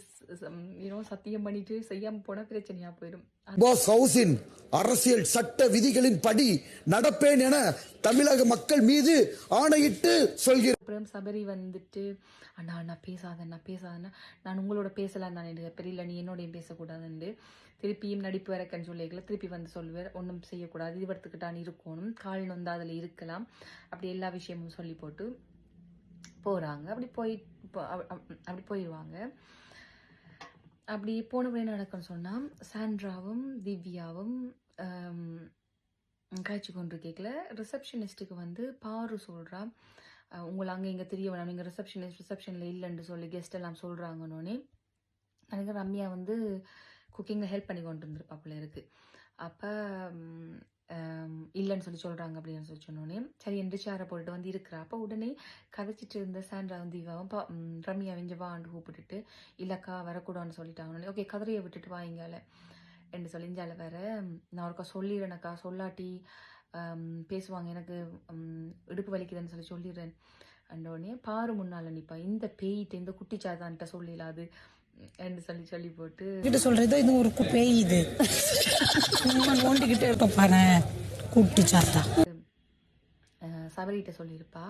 சத்தியம் பண்ணிட்டு செய்யாம போனா பிரச்சனையா போயிடும். பாஸ் ஹவுஸின் அரசியல் சட்ட விதிகளின் படி நடப்பேன் என தமிழக மக்கள் மீது ஆணையிட்டு சொல்கிறேன். அப்புறம் சபரி வந்துட்டு அண்ணா நான் பேசாதண்ணா நான் உங்களோட பேசலாம் நான் எனக்கு பெரியல, நீ என்னோடையும் பேசக்கூடாதுன்னு திருப்பியும் நடிப்பு வரக்கன்னு சொல்லிக்கல. திருப்பி வந்து சொல்லுவார் ஒன்றும் செய்யக்கூடாது, இது வரத்துக்கிட்டான் இருக்கணும், கால் நொந்து அதில் இருக்கலாம், அப்படி எல்லா விஷயமும் சொல்லி போட்டு போகிறாங்க. அப்படி போயிடுவாங்க. அப்படி போனவரே நடக்கும்னு சொன்னால் சாண்ட்ராவும் திவ்யாவும் காய்ச்சி கொண்டு கேட்கல. ரிசப்ஷனிஸ்ட்டுக்கு வந்து பாரு சொல்கிறா உங்களை அங்கே இங்கே தெரிய வேணாம், நீங்கள் ரிசப்ஷனில் இல்லைன்னு சொல்லி கெஸ்ட் எல்லாம் சொல்கிறாங்கன்னொன்னே எனக்கு ரம்யா வந்து குக்கிங்கில் ஹெல்ப் பண்ணி கொண்டு இருந்திருப்பா போல இருக்குது. அப்போ இல்லைன்னு சொல்கிறாங்க அப்படின்னு சொல்லி சொன்னோடனே சரி என்று சேரை போட்டுட்டு வந்து இருக்கிறா. அப்போ உடனே கதைச்சிட்டு இருந்த சாண்ட்ராவும் தீபாவும் ரம்யா வெஞ்சவான்னு கூப்பிட்டுட்டு இல்லைக்கா வரக்கூடாதுன்னு சொல்லிட்டாங்க. ஓகே கதிரையை விட்டுட்டு வாங்கிங்கால என்று சொல்லி இஞ்சால வேற நான் ஒருக்கா சொல்லிடுறேனக்கா, சொல்லாட்டி பேசுவாங்க, எனக்கு இடுப்பு வலிக்குதுன்னு சொல்லி சொல்லிடுறேன் அண்டோடனே பாரு முன்னால் நிற்பா, இந்த பேயிட்டு இந்த குட்டிச்சாதான்ட்ட சொல்லிடாது என்று சொல்லி போட்டு கிட்ட சொல்றது இது ஒரு பேய், இது நோண்டிக்கிட்டே இருக்க பாரு குட்டிச்சாத்தா சபரிகிட்ட சொல்லியிருப்பா.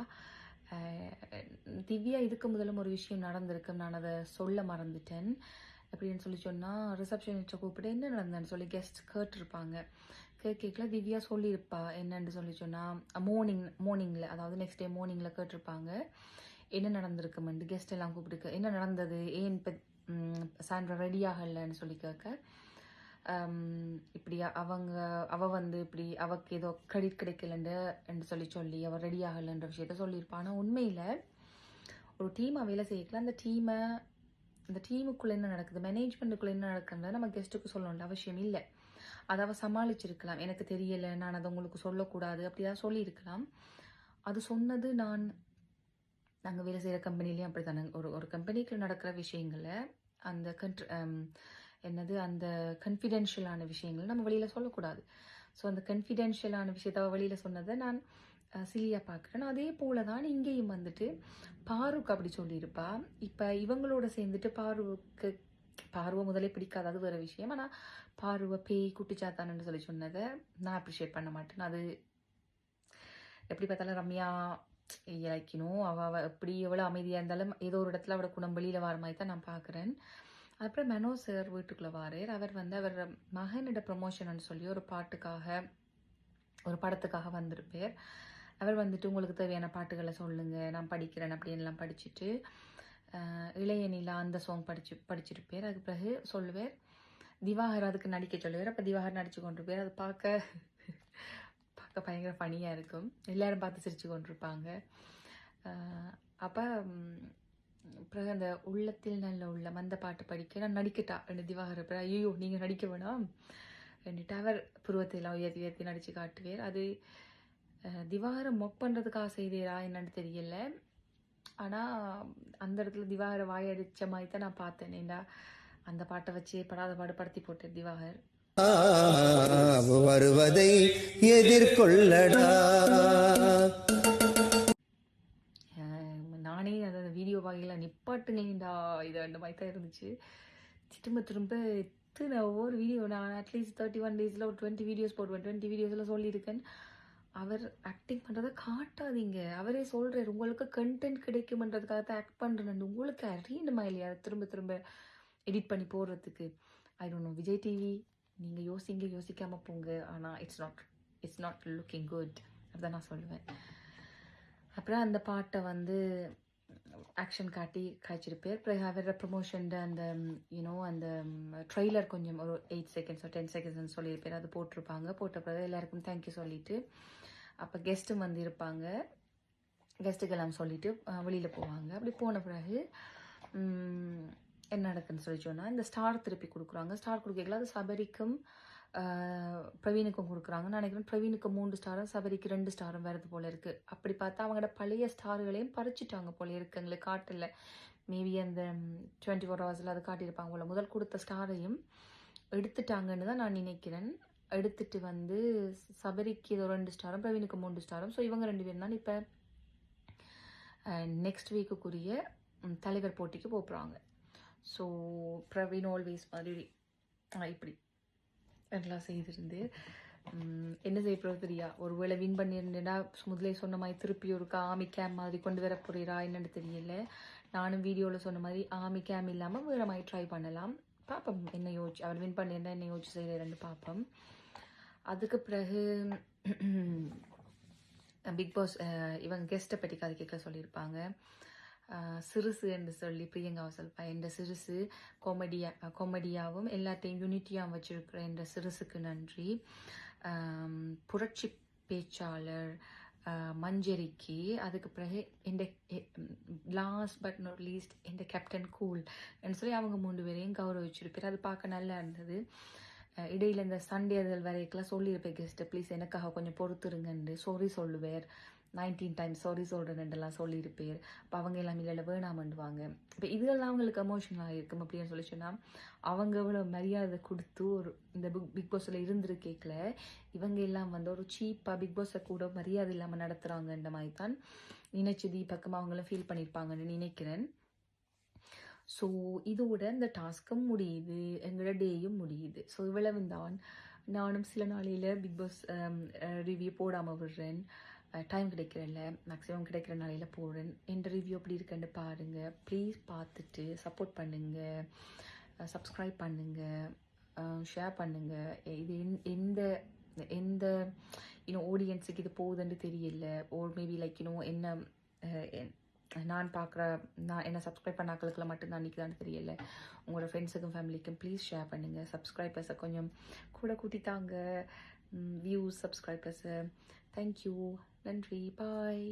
திவ்யா இதுக்கு முதலும் ஒரு விஷயம் நடந்திருக்கு, நான் அதை சொல்ல மறந்துட்டேன் அப்படின்னு சொல்லி சொன்னால் ரிசப்ஷனிஸ்ட்டை கூப்பிட்டு என்ன நடந்தேன்னு சொல்லி கெஸ்ட் கேட்டிருப்பாங்க. கேட்கல திவ்யா சொல்லியிருப்பா என்னன்னு சொல்லி சொன்னால் மார்னிங்கில் அதாவது நெக்ஸ்ட் டே மார்னிங்கில் கேட்டிருப்பாங்க என்ன நடந்திருக்குமெண்டு. கெஸ்ட் எல்லாம் கூப்பிட்டு என்ன நடந்தது, ஏன் இப்போ சாண்ட்ரா ரெடி ஆகலைன்னு சொல்லி கேட்க இப்படி அவ வந்து இப்படி அவக்கு ஏதோ கிரெடிட் கிடைக்கலன்னு சொல்லி அவள் ரெடி ஆகலைன்ற விஷயத்த சொல்லியிருப்பான். ஆனால் உண்மையில் ஒரு டீமாக வேலை செய்யக்கலாம், அந்த டீமுக்குள்ளே என்ன நடக்குது, மேனேஜ்மெண்ட்டுக்குள்ளே என்ன நடக்குதுன்றது நம்ம கெஸ்ட்டுக்கு சொல்லணுன்ற அவசியம் இல்லை. அதை அவள் சமாளிச்சிருக்கலாம், எனக்கு தெரியலை நான் அதை உங்களுக்கு சொல்லக்கூடாது அப்படிதான் சொல்லியிருக்கலாம். அது சொன்னது நாங்கள் வேலை செய்கிற கம்பெனிலேயும் அப்படி தானே, ஒரு கம்பெனிக்கு நடக்கிற விஷயங்களை அந்த அந்த கன்ஃபிடென்ஷியலான விஷயங்கள் நம்ம வெளியில் சொல்லக்கூடாது. ஸோ அந்த கன்ஃபிடென்ஷியலான விஷயத்த வெளியில் சொன்னதை நான் சிலியாக பார்க்குறேன். அதே போல தான் இங்கேயும் வந்துட்டு பாருக்கு அப்படி சொல்லியிருப்பா. இப்போ இவங்களோட சேர்ந்துட்டு பார்வை முதலே பிடிக்காது, அது வேறு விஷயம். ஆனால் பார்வை பேய் குட்டிச்சாத்தானு சொல்லி சொன்னதை நான் அப்ரிஷியேட் பண்ண மாட்டேன். அது எப்படி பார்த்தாலும் ரம்யா இலக்கணும், அவள் எப்படி எவ்வளோ அமைதியாக இருந்தாலும் ஏதோ ஒரு இடத்துல அவளோட குணம் வெளியில் வர மாதிரி தான் நான் பார்க்குறேன். அப்புறம் மெனோ சார் வீட்டுக்குள்ளே வாரார். அவர் மகனோட ப்ரமோஷன் சொல்லி ஒரு படத்துக்காக வந்திருப்பார். அவர் வந்துட்டு உங்களுக்கு தேவையான பாட்டுகளை சொல்லுங்கள் நான் படிக்கிறேன் அப்படின்லாம் படிச்சுட்டு இளைய நிலா அந்த சாங் படிச்சிருப்பார். அதுக்கு பிறகு சொல்லுவார் திவாகர் அதுக்கு நடிக்க சொல்லுவார். அப்போ திவாகர் நடிச்சு கொண்டிருப்பார். அது பார்க்க பயங்கர ஃபனியாக இருக்கும், எல்லாரும் பார்த்து சிரிச்சு கொண்டிருப்பாங்க. அப்போ பிறகு அந்த உள்ளத்தில் நல்ல உள்ளம் அந்த பாட்டு படிக்க நான் நடிக்கட்டா ரெண்டு திவாகர் அப்புறம் ஐயோ நீங்கள் நடிக்க வேணாம் ரெண்டுட்டு அவர் புருவத்தையெல்லாம் உயர்த்தி நடித்து காட்டுவார். அது திவாகரை மொக் பண்ணுறதுக்காக செய்தேரா என்னன்னு தெரியல. ஆனால் அந்த இடத்துல திவாகரை வாயடித்த மாதிரி தான் நான் பார்த்தேன். ஏண்டா அந்த பாட்டை வச்சு படாத பாடு படுத்தி போட்டேன் திவாகர். வருவதை எதிர்கொள்ளடா. நானே அந்த வீடியோ வகையில் நிப்பாட்டுங்களேண்டா இது அந்த மாதிரி தான் இருந்துச்சு. திரும்ப எத்தனை ஒவ்வொரு வீடியோ நான் அட்லீஸ்ட் 31 days ஒரு 20 வீடியோஸ் போடுவேன். 20 வீடியோஸில் சொல்லியிருக்கேன் அவர் ஆக்டிங் பண்ணுறதை காட்டாதீங்க. அவரே சொல்கிறார் உங்களுக்கு கண்டென்ட் கிடைக்குமன்றதுக்காக தான் ஆக்ட் பண்ணுறேன், உங்களுக்கு அறியணுமா இல்லையா திரும்ப எடிட் பண்ணி போடுறதுக்கு. I don't know Vijay TV நீங்கள் யோசிக்காமல் போங்க. ஆனால் இட்ஸ் நாட் லுக்கிங் குட் அப்படிதான் நான் சொல்லுவேன். அப்புறம் அந்த பாட்டை ஆக்ஷன் காய்ச்சிருப்பார். பிறகு அவரோட ப்ரமோஷன் அந்த அந்த ட்ரெய்லர் கொஞ்சம் ஒரு 8 seconds or 10 seconds சொல்லியிருப்பார். அது போட்டிருப்பாங்க. போட்ட பிறகு எல்லாருக்கும் தேங்க்யூ சொல்லிவிட்டு அப்போ கெஸ்ட்டும் இருப்பாங்க. கெஸ்ட்டுக்கெல்லாம் சொல்லிவிட்டு வெளியில் போவாங்க. அப்படி போன பிறகு என்ன நடக்குதுன்னு சொல்லி சொன்னால் இந்த ஸ்டார் திருப்பி கொடுக்குறாங்க. ஸ்டார் கொடுக்கல அது சபரிக்கும் பிரவீனுக்கும் கொடுக்குறாங்க. நான் நினைக்கிறேன் பிரவீனுக்கு 3 ஸ்டாரும் சபரிக்கு 2 ஸ்டாரும் வருது போல இருக்குது. அப்படி பார்த்தா அவங்களோட பழைய ஸ்டார்களையும் பறிச்சுட்டாங்க போல இருக்கு. எங்களுக்கு காட்டல, மேபி அந்த 24 hours அது காட்டியிருப்பாங்க போல. முதல் கொடுத்த ஸ்டாரையும் எடுத்துட்டாங்கன்னு தான் நான் நினைக்கிறேன். எடுத்துட்டு சபரிக்கு ஏதோ 2 ஸ்டாரும் பிரவீனுக்கு 3 ஸ்டாரும். ஸோ இவங்க 2 பேரும் தான் இப்போ நெக்ஸ்ட் வீக்குக்குரிய தலைவர் போட்டிக்கு போகிறாங்க. ஸோ பிரவீன் ஆல்வேஸ் மாதிரி இப்படி எல்லாம் செய்திருந்து என்ன செய்ய போகிறது தெரியா. ஒருவேளை வின் பண்ணியிருந்தேன்னா முதலே சொன்ன மாதிரி திருப்பி ஒரு ஆமி கேம் மாதிரி கொண்டு வர போகிறீரா என்னன்னு தெரியல. நானும் வீடியோவில் சொன்ன மாதிரி ஆமி கேம் இல்லாமல் வேறு மாதிரி ட்ரை பண்ணலாம். பார்ப்போம் என்ன யோசிச்சு அவர் வின் பண்ணியிருந்தா என்ன யோசிச்சு செய்கிறேன்னு பார்ப்போம். அதுக்கு பிறகு பிக் பாஸ் இவங்க கெஸ்ட்டை பற்றி கதை கேட்க சொல்லியிருப்பாங்க. சிறுசு என்று சொல்லி பிரியங்காவை சொல்பா என்ற சிறுசு காமெடியாகவும் எல்லாத்தையும் யூனிட்டியாகவும் வச்சிருக்கிற என்ற சிறுசுக்கு நன்றி. புரட்சி பேச்சாளர் மஞ்சரிக்கு, அதுக்கு பிறகு இந்த லாஸ்ட் பட் நாட் லீஸ்ட் இந்த கேப்டன் கூல் சொல்லி அவங்க 3 பேரையும் கௌரவிச்சிருப்பார். அது பார்க்க நல்லா இருந்தது. இடையில இந்த சண்டேகள் வரைக்கெல்லாம் சொல்லியிருப்பேன் கெஸ்ட்டு ப்ளீஸ் எனக்காக கொஞ்சம் பொறுத்துருங்கன்னு சாரி சொல்லுவார். 19 டைம்ஸ் சாரி சொல்கிறேன்லாம் சொல்லியிருப்பார். அப்போ அவங்க எல்லாம் இல்லை வேணாமண்டுவாங்க. இப்போ இதெல்லாம் அவங்களுக்கு எமோஷனலாக இருக்கும் அப்படின்னு சொல்லி சொன்னால் அவங்க எவ்வளோ மரியாதை கொடுத்து ஒரு இந்த பிக் பாஸில் இருந்திருக்கேக்கல இவங்க எல்லாம் வந்து ஒரு சீப்பாக பிக் பாஸை கூட மரியாதை இல்லாமல் நடத்துகிறாங்கன்ற மாதிரி தான் நினைச்சு தீபக்கமாக அவங்களும் ஃபீல் பண்ணியிருப்பாங்கன்னு நினைக்கிறேன். ஸோ இதோட இந்த டாஸ்க்கும் முடியுது, எங்களோட டேயும் முடியுது. ஸோ இவ்வளவு தான். நானும் சில நாளையில் பிக் பாஸ் ரிவ்யூ போடாமல் விடுறேன். டைம் கிடைக்கிறல்ல, மேக்ஸிமம் கிடைக்கிற நாளையில் போடுறேன். எந்த ரிவ்யூ எப்படி இருக்குன்னு பாருங்கள். ப்ளீஸ் பார்த்துட்டு சப்போர்ட் பண்ணுங்கள், சப்ஸ்கிரைப் பண்ணுங்கள், ஷேர் பண்ணுங்கள். இது எந்த எந்த ஆடியன்ஸுக்கு இது போகுதுன்னு தெரியல. ஓர் மேபி லைக் என்ன நான் என்ன சப்ஸ்கிரைப் பண்ணாக்களுக்குள்ள மட்டும்தான் நிற்குதான்னு தெரியல. உங்களோட ஃப்ரெண்ட்ஸுக்கும் ஃபேமிலிக்கும் ப்ளீஸ் ஷேர் பண்ணுங்கள். சப்ஸ்கிரைபர்ஸை கொஞ்சம் கூட கூட்டித்தாங்க, வியூஸ் சப்ஸ்கிரைபர்ஸை. தேங்க்யூ, நன்றி, பாய்.